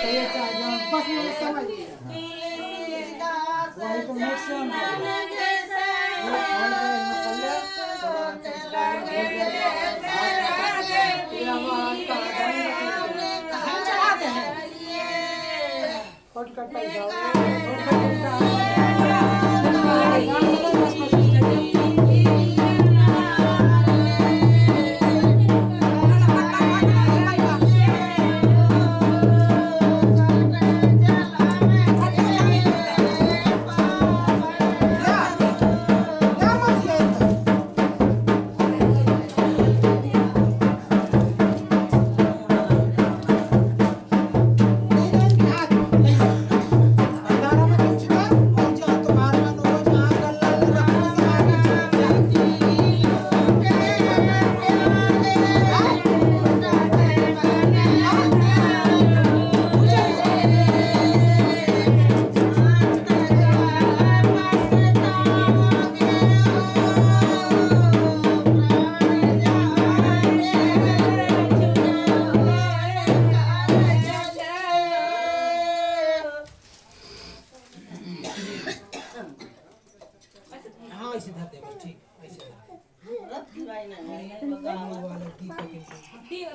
ये चाहे बस मुझे समझ वही तो मैक्सिमम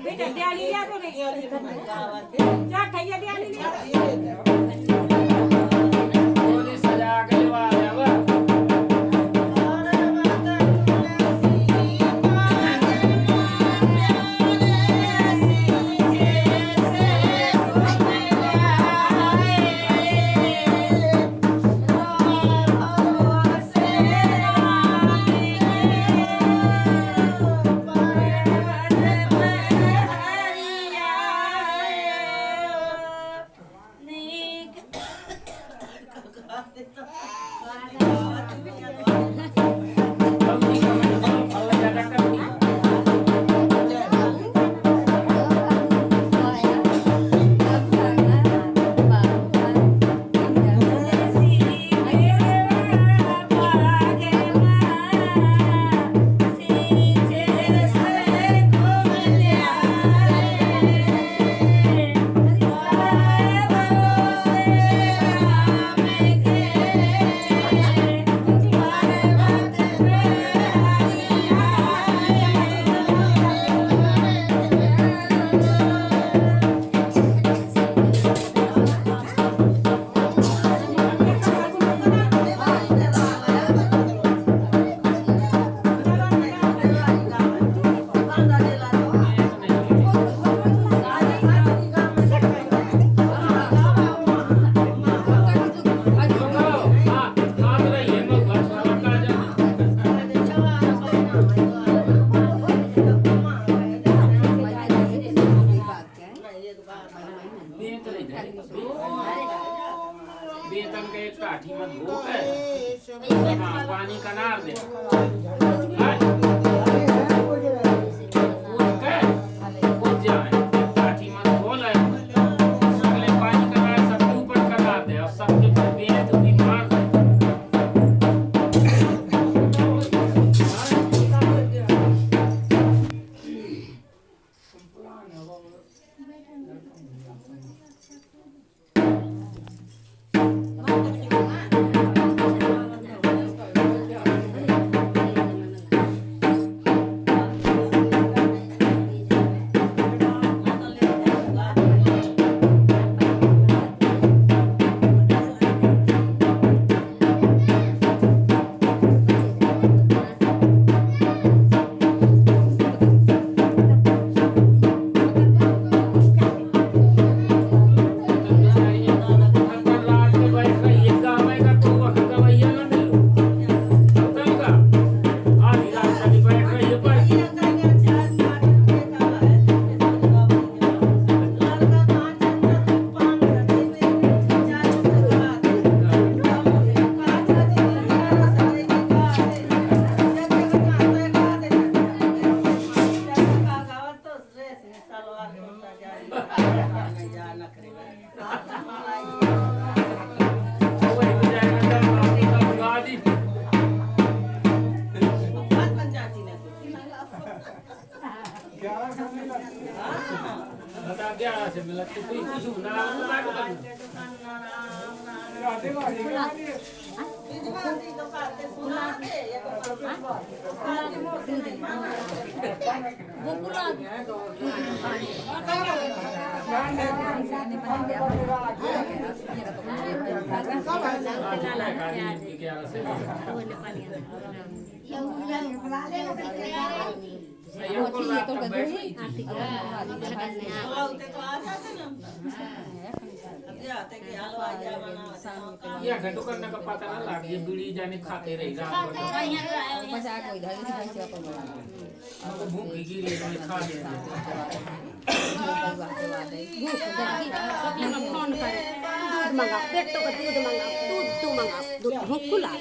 बेटा दियाली या तो नहीं जा खैया दियाली सजा के लवा देवा बेतन के एक काठी में धो के पानी का नार दे या घंटों करने का पता ना लग ये बीड़ी जाने खाते रही रात भर हमको भूख लगी रही तो खा लिया फोन करे दूध मंगा पेट तो दूध मंगा दूध तू मंगा दूध भूख खुला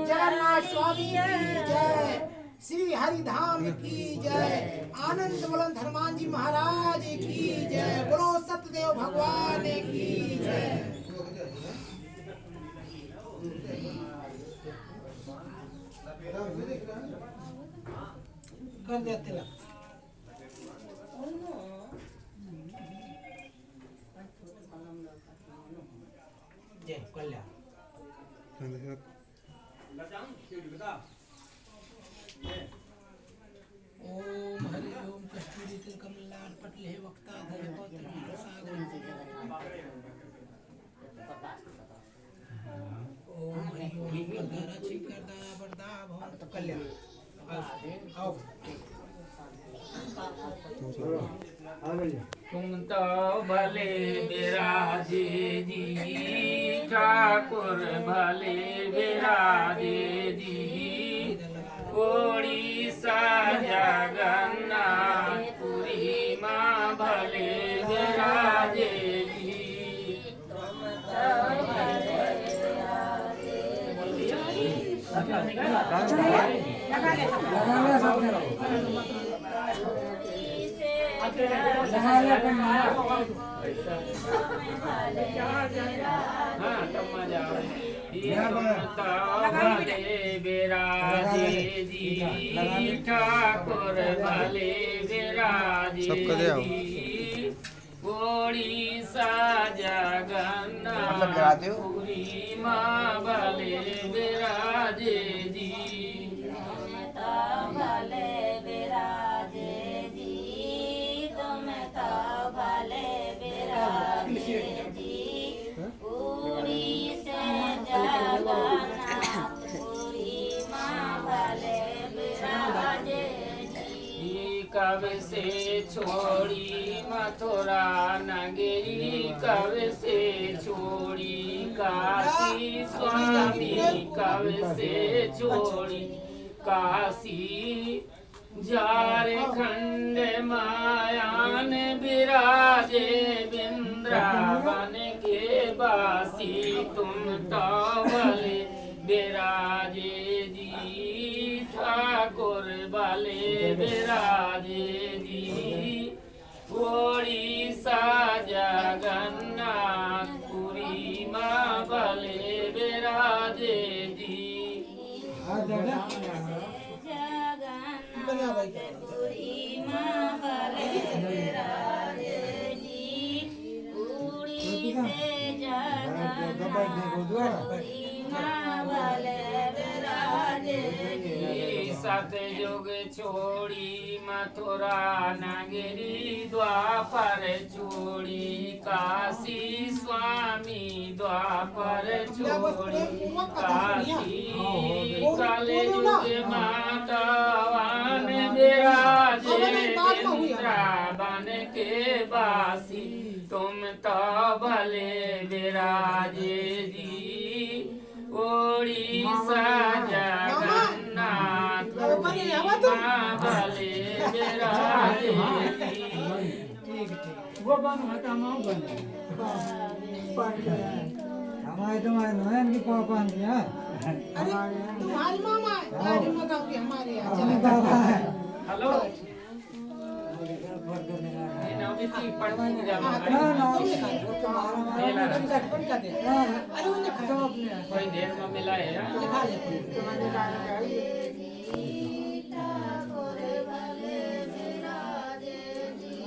जगन्नाथ स्वामी जय। श्री हरिधाम की जय। आनंद बुलंद हनुमान जी महाराज की जय। बोलो सत्यदेव भगवान की जय। कर दिया तिलक। जय कल्याण। ओम हरि ओम कस्तूरी तिलकम लाल पटले वक्ता धरे कौतुक सागर। ओम हरि ओम वरदारा चिकरदा वरदा भवन कल्याण। आओ तुम तो भले बिराजे जी ठाकुर भले बिराजे जी ओडिशा जगन्नाथपुरी माँ भले बिराजे जी हाँ तब मजा भले बिराजे जी ठाकुर भले बिराजे जी ओडिशा जगन्नाथपुरी माँ भले बिराजे जी भले विराजे जी तुम तो भले विराजे जी पूरी से जगन्नाथपुरी माँ भले विराजे जी कब से छोड़ी मथुरा नगरी कब से छोड़ी काशी स्वामी कब से छोड़ी काशी झारखंड मायान विराजे वृंदावन के बासी तुम तो भले विराजे जी ठाकुर भले विराजे जी ओडिशा जगन्नाथपुरी माँ भले विराजे जी जगन्नाथपुरी माँ भले विराजे जी पूरी से जगन्नाथपुरी माँ भले विराजे जी सतयुग छोड़ी मथुरा नगरी द्वापर छोड़ी काशी स्वामी द्वापर छोड़ी काशी कलयुग मातावान विराजे वृंदावन के बासी तुम तो भले विराजे जी ओडिशा जगन्नाथपुरी माँ भले विराजे जी वो बन हटा मां बन हमारे तुम्हारे नयन की पापन है। अरे तुम्हारी मामा है गाड़ी में गाँव की हमारे यहाँ चले हेलो ये नौबी की पढ़वाएंगे जब अरे उन्हें खत्म अपने कोई देर में मिला है यार लिखा ले ठाकुर भले विराजे जी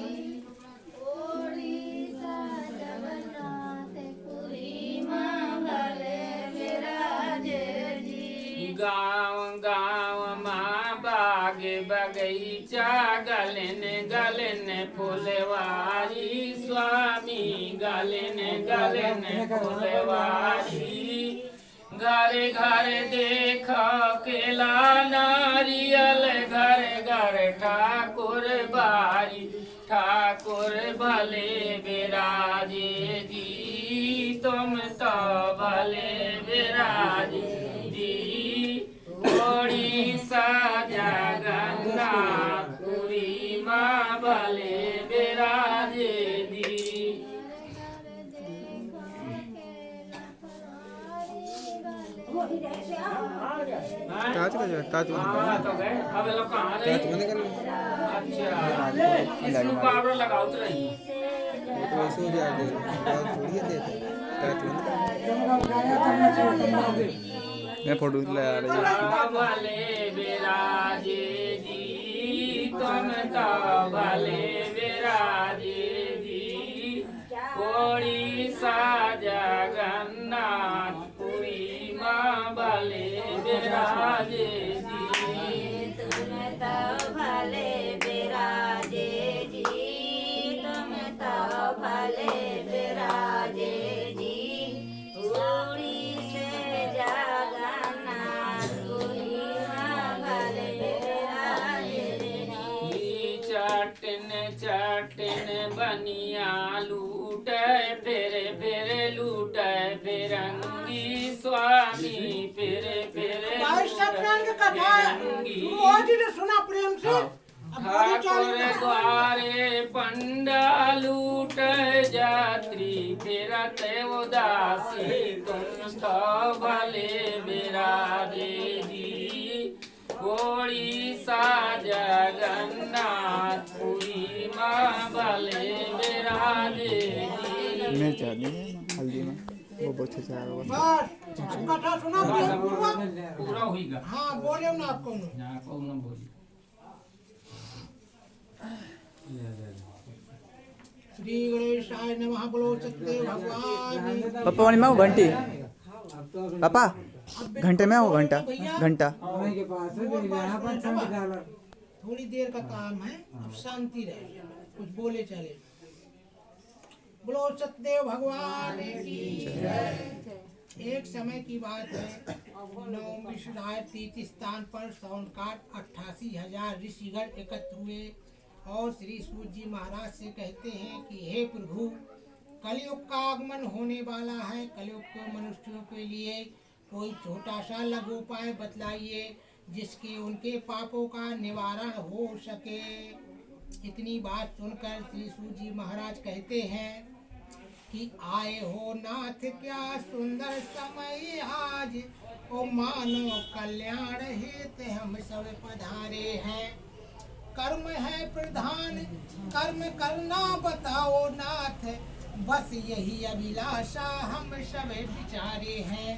ओडिशा जगन्नाथपुरी माँ भले विराजे जी गाँव गाँव माँ बाग बगीचा गलन गलन फुलवारी स्वामी गलन गलन फुलवारी घर घर देख केला नारियल घर घर ठाकुर बारी ठाकुर भले विराजे जी तुम तो भले विराजे जी ओडिशा जगन्नाथपुरी माँ भले विराजे जी क्या ताज का जो है ताज हाँ तो गए अब लोग कहाँ ताज रहे बंद कर लो। अच्छा इसमें पावडर लगाओ तो नहीं वो तो ऐसे हो जाएगा थोड़ी देते ताज बंद कर मैं फोटो लगा रही हूँ। भले विराजे जी तुम तो भले विराजे जी ओडिशा जगन्नाथ पुरी माँ भले विराजे जी तुम तो भले विराजे जी तुम तो भले विराजे जी उड़ीसे जगन्नाथ पुरी माँ भले विराजे जी चटन चटन बनिया लूटे फिर लूटे फिरंगी स्वामी फिर भाई सत्यनारायण की कथा शुरू हो जी ने सुना प्रेम से। अब बोली ठाकुर चाली द्वारे पंडा लूट जात्री फिरत उदासी तुम तो भले विराजे जी ओडिशा जगन्नाथ पुरी माँ भले विराजे जी मिर्च आदि हल्दी में वो बहुत अच्छा आएगा। बस अब कथा सुना प्रेम पूर्वक। पूरा होगा हाँ बोले ना आपको ना कौन न बोली श्री गणेशाय नमः। बोलो सत्य भगवान की। पापा वाली में वो घंटी पापा घंटे में वो घंटा घंटा थोड़ी देर का काम है, अब शांति रहे, कुछ बोले चले। बोलो सत्यदेव भगवान की जय। एक समय की बात है, नवम विश्वनाथ तीर्थ स्थान पर सावन काट 88,000 ऋषिगण एकत्र हुए और श्री सूत जी महाराज से कहते हैं कि हे प्रभु, कलयुग का आगमन होने वाला है। कलयुग को मनुष्यों के लिए कोई छोटा सा लघु उपाय बतलाइए जिसके उनके पापों का निवारण हो सके। इतनी बात सुनकर श्री सूत जी महाराज कहते हैं कि आए हो नाथ क्या सुंदर समय आज, ओ मानव कल्याण हेत हम सब पधारे हैं। कर्म है प्रधान, कर्म करना बताओ नाथ, बस यही अभिलाषा हम सब विचारे हैं।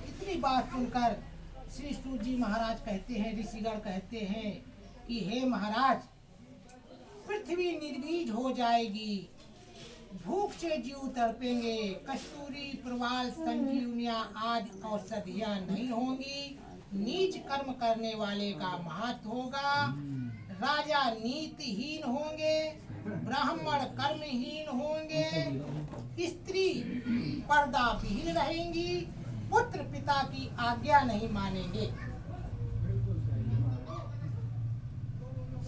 इतनी बात सुनकर श्री सूत जी महाराज कहते हैं, ऋषिगण कहते हैं कि हे महाराज, पृथ्वी निर्बीज हो जाएगी, भूख से जीव तड़पेंगे, कस्तूरी प्रवाल संजीवनियां आदि औषधियां नहीं होंगी, नीच कर्म करने वाले का महत्व होगा, राजा नीतिहीन होंगे, ब्राह्मण कर्महीन होंगे, स्त्री पर्दा विहीन रहेंगी, पुत्र पिता की आज्ञा नहीं मानेंगे।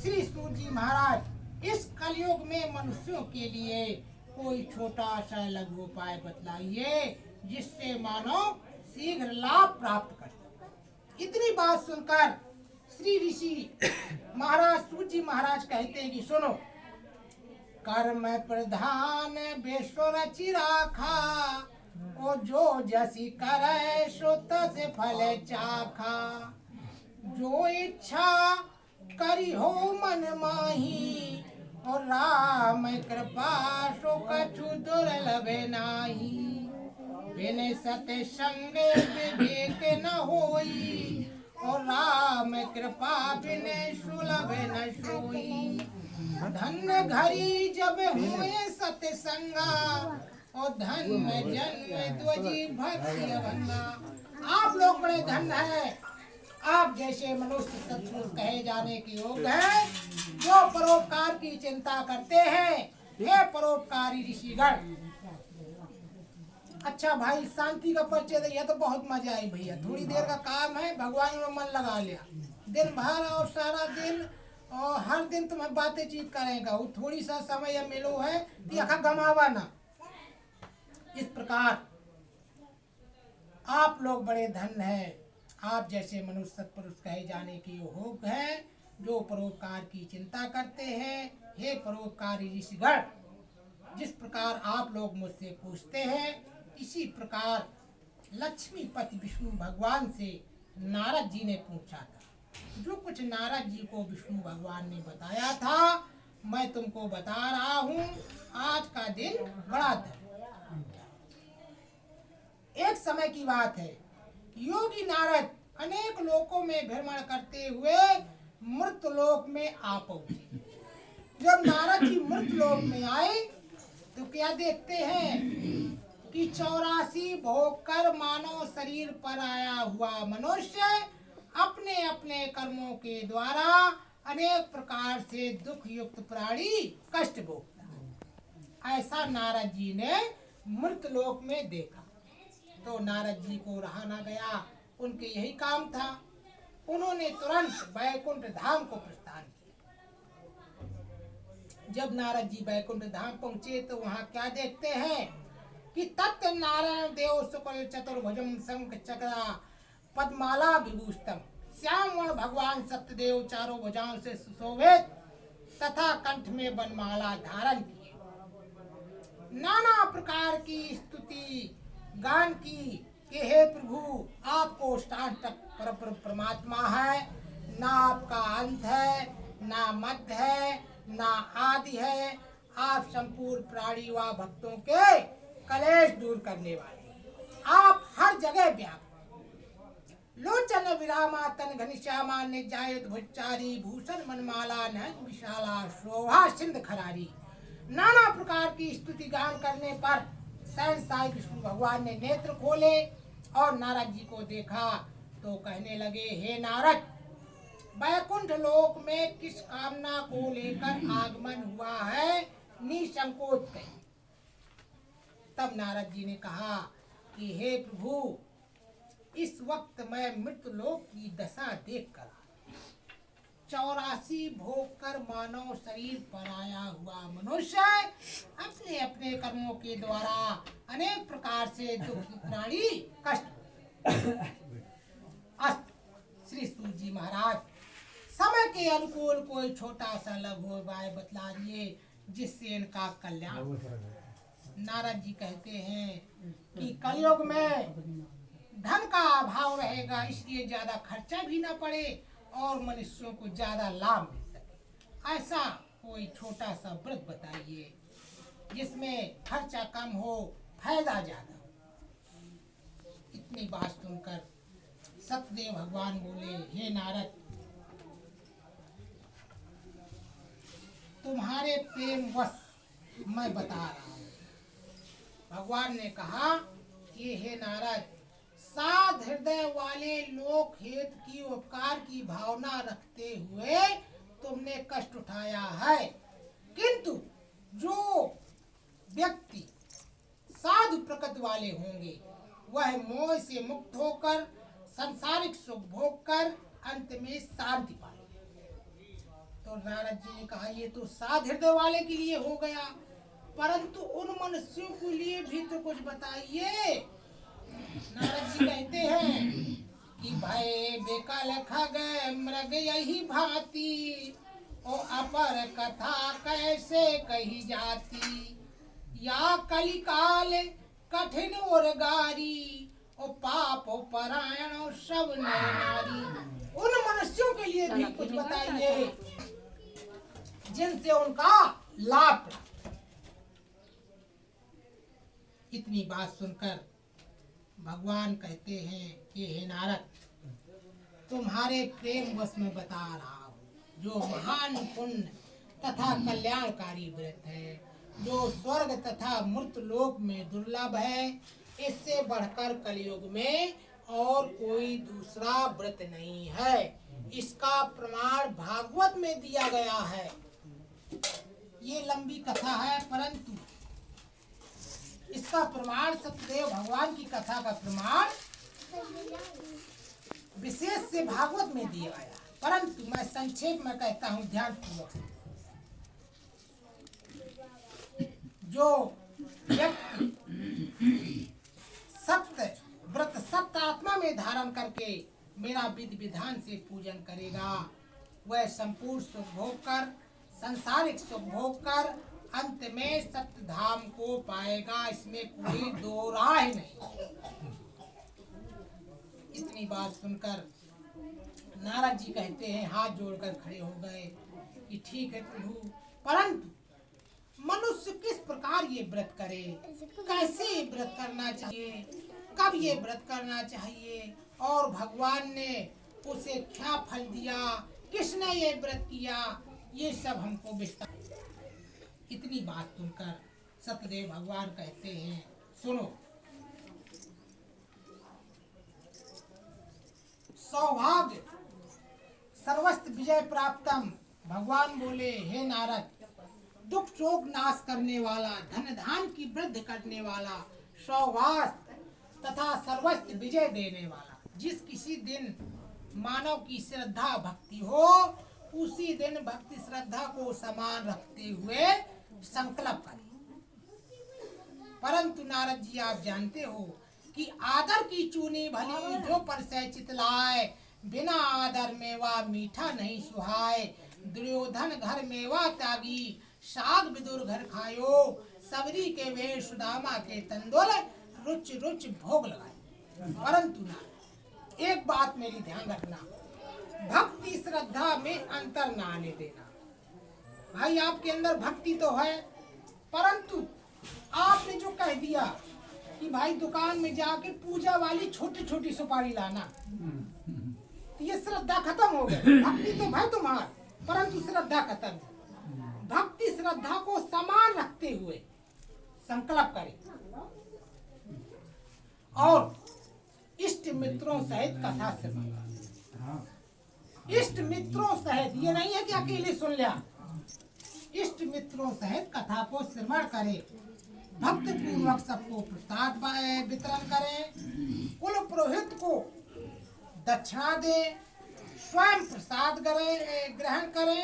श्री सूत जी महाराज इस कलयुग में मनुष्यों के लिए कोई छोटा सा लघु उपाय बतलाइए जिससे मानव शीघ्र लाभ प्राप्त कर सके। इतनी बात सुनकर श्री ऋषि महाराज सूत जी महाराज कहते हैं कि सुनो, कर्म प्रधान विश्व रचि राखा, ओ जो जसी करे सो तस फल चाखा, जो इच्छा करी हो मन माही, और राम कृपा सो कछु दुर्लभ नाही, बिन सत्संग विवेक न होई, और राम कृपा बिन सुलभ न सोई, धन घरी जब हुए सत्संगा, और धन जन्म द्वजी भक्ति अभंगा। आप लोग बड़े धन है, आप जैसे मनुष्य सत्पुरुष कहे जाने के योग्य है, जो परोपकार की चिंता करते हैं। हे परोपकारी ऋषिगण। अच्छा भाई, शांति का परिचय दिया तो बहुत मजा आई भैया। थोड़ी देर का काम है, भगवान में मन लगा लिया, दिन भर और सारा दिन और हर दिन तुम्हें बातें चीत करेगा, वो थोड़ी सा समय या मिलो है तो यखा गमावा ना। इस प्रकार आप लोग बड़े धन है, आप जैसे मनुष्य सत्पुरुष कहे जाने के योग्य हैं, जो परोपकार की चिंता करते हैं। हे परोपकारी ऋषिगण, जिस प्रकार आप लोग मुझसे पूछते हैं, इसी प्रकार लक्ष्मीपति विष्णु भगवान से नारद जी ने पूछा था। जो कुछ नारद जी को विष्णु भगवान ने बताया था मैं तुमको बता रहा हूँ। आज का दिन बड़ा था। एक समय की बात है, योगी नारद अनेक लोकों में भ्रमण करते हुए मृत लोक में आ पहुंचे। जब नारद जी मृत लोक में आए तो क्या देखते हैं कि 84 भोग कर मानव शरीर पर आया हुआ मनुष्य अपने अपने कर्मों के द्वारा अनेक प्रकार से दुख युक्त प्राणी कष्ट भोगता। ऐसा नारद जी ने मृत लोक में देखा। तो नारद जी को रहा ना गया, उनके यही काम था। उन्होंने तुरंत बैकुंठ धाम को प्रस्थान किया। जब नारद जी बैकुंठ धाम पहुंचे तो वहां क्या देखते हैं कि तत् नारायण देव शुक्ल चतुर्भुजम शंख चक्रा पद्माला विभूषितम श्याम वर्ण भगवान सत्यदेव चारों भुजाओं से सुशोभित तथा कंठ में वनमाला धारण किए नाना प्रकार की स्तुति गान की कि हे प्रभु आपको तक पर परमात्मा है, ना आपका अंत है, ना मध्य है, ना आदि है। आप संपूर्ण प्राणी व भक्तों के कलेश दूर करने वाले, आप हर जगह व्याप्त। लोचन विरामातन घनिश्यामा निजायत भुच्चारी भूषण मनमाला नयन विशाला शोभा सिंध खरारी। नाना प्रकार की स्तुति गान करने पर सहसा विष्णु भगवान ने नेत्र खोले और नारद जी को देखा तो कहने लगे, हे नारद, बैकुंठ लोक में किस कामना को लेकर आगमन हुआ है, निसंकोच कहिए। तब नारद जी ने कहा कि हे प्रभु, इस वक्त मैं मृत लोक की दशा देख कर 84 भोग कर मानव शरीर पर आया हुआ मनुष्य अपने अपने कर्मों के द्वारा अनेक प्रकार से दुखी प्राणी कष्ट। अस्त श्री सूत जी महाराज समय के अनुकूल कोई छोटा सा लघु उपाय बतला दिए जिससे इनका कल्याण। नारद जी कहते हैं कि कलयुग में धन का अभाव रहेगा, इसलिए ज्यादा खर्चा भी ना पड़े और मनुष्यों को ज्यादा लाभ मिल सके। ऐसा कोई छोटा सा व्रत बताइए जिसमें खर्चा कम हो, फायदा ज्यादा हो। इतनी बात सुनकर सत्यदेव भगवान बोले, हे नारद, तुम्हारे प्रेम वश मैं बता रहा हूँ। भगवान ने कहा कि हे नारद, साध हृदय वाले लोक हित की उपकार की भावना रखते हुए तुमने कष्ट उठाया है, किंतु जो व्यक्ति साधु प्रकृति वाले होंगे वह मोह से मुक्त होकर संसारिक सुख भोग कर अंत में शांति पाएंगे। तो नारद जी ने कहा, ये तो साध हृदय वाले के लिए हो गया, परंतु उन मनुष्यों के लिए भी तो कुछ बताइए। नारद जी कहते हैं कि भय बेकल खग मृग यही भांति, ओ अपर कथा कैसे कही जाती, या कलिकाल कठिन और गारी, ओ पाप परायण सब नर नारी। उन मनुष्यों के लिए भी कुछ बताइए जिनसे उनका लाभ। इतनी बात सुनकर भगवान कहते हैं कि हे नारद, तुम्हारे प्रेम वश में बता रहा हूँ, जो महान पुण्य तथा कल्याणकारी व्रत है, जो स्वर्ग तथा मृत लोक में दुर्लभ है, इससे बढ़कर कलयुग में और कोई दूसरा व्रत नहीं है। इसका प्रमाण भागवत में दिया गया है। ये लंबी कथा है, परंतु इसका प्रमाण सत्यदेव भगवान की कथा का प्रमाण विशेष से भागवत में दिया गया, परंतु मैं संक्षेप में कहता हूँ ध्यान पूर्वक। जो व्यक्ति सत्य व्रत सत्य आत्मा में धारण करके मेरा विधि विधान से पूजन करेगा, वह संपूर्ण सुख भोग कर संसारिक सुख भोग कर अंत में सत्य धाम को पाएगा। इसमें कोई दो राय नहीं। इतनी बात सुनकर नारद जी कहते हैं, हाथ जोड़कर खड़े हो गए कि ठीक है प्रभु, परंतु मनुष्य किस प्रकार ये व्रत करे, कैसे ये व्रत करना चाहिए, कब ये व्रत करना चाहिए, और भगवान ने उसे क्या फल दिया, किसने ये व्रत किया, ये सब हमको विस्तार। इतनी बात सुनकर सतदेव भगवान कहते हैं, सुनो, सौभाग्य सर्वस्त्र विजय प्राप्तम। भगवान बोले, हे नारद, दुख शोक नाश करने वाला, धन धान की वृद्धि करने वाला, सौभाग्य तथा सर्वस्त्र विजय देने वाला, जिस किसी दिन मानव की श्रद्धा भक्ति हो, उसी दिन भक्ति श्रद्धा को समान रखते हुए संकल्प करें। परंतु नारद जी, आप जानते हो कि आदर की चूनी भली, जो पर से चितलाए, बिना आदर मेवा मीठा नहीं सुहाए। दुर्योधन घर मेवा त्यागी, साग विदुर घर खायो, सबरी के वेश सुदामा के तंदुल, रुच रुच भोग लगाए। परंतु नारद, एक बात मेरी ध्यान रखना, भक्ति श्रद्धा में अंतर ना आने देना। भाई आपके अंदर भक्ति तो है, परंतु आपने जो कह दिया कि भाई दुकान में जाके पूजा वाली छोटी छोटी सुपारी लाना, तो ये श्रद्धा खत्म हो गई। भक्ति तो भाई तुम्हारा, परंतु श्रद्धा खत्म। भक्ति श्रद्धा को समान रखते हुए संकल्प करें और इष्ट मित्रों सहित कथा श्रवण। इष्ट मित्रों सहित, ये नहीं है कि अकेले सुन लिया, इष्ट मित्रों सहित कथा को श्रवण करें, भक्त पूर्वक सबको प्रसाद वितरण करें, कुल पुरोहित को दक्षिणा दे, स्वयं प्रसाद ग्रहण करें।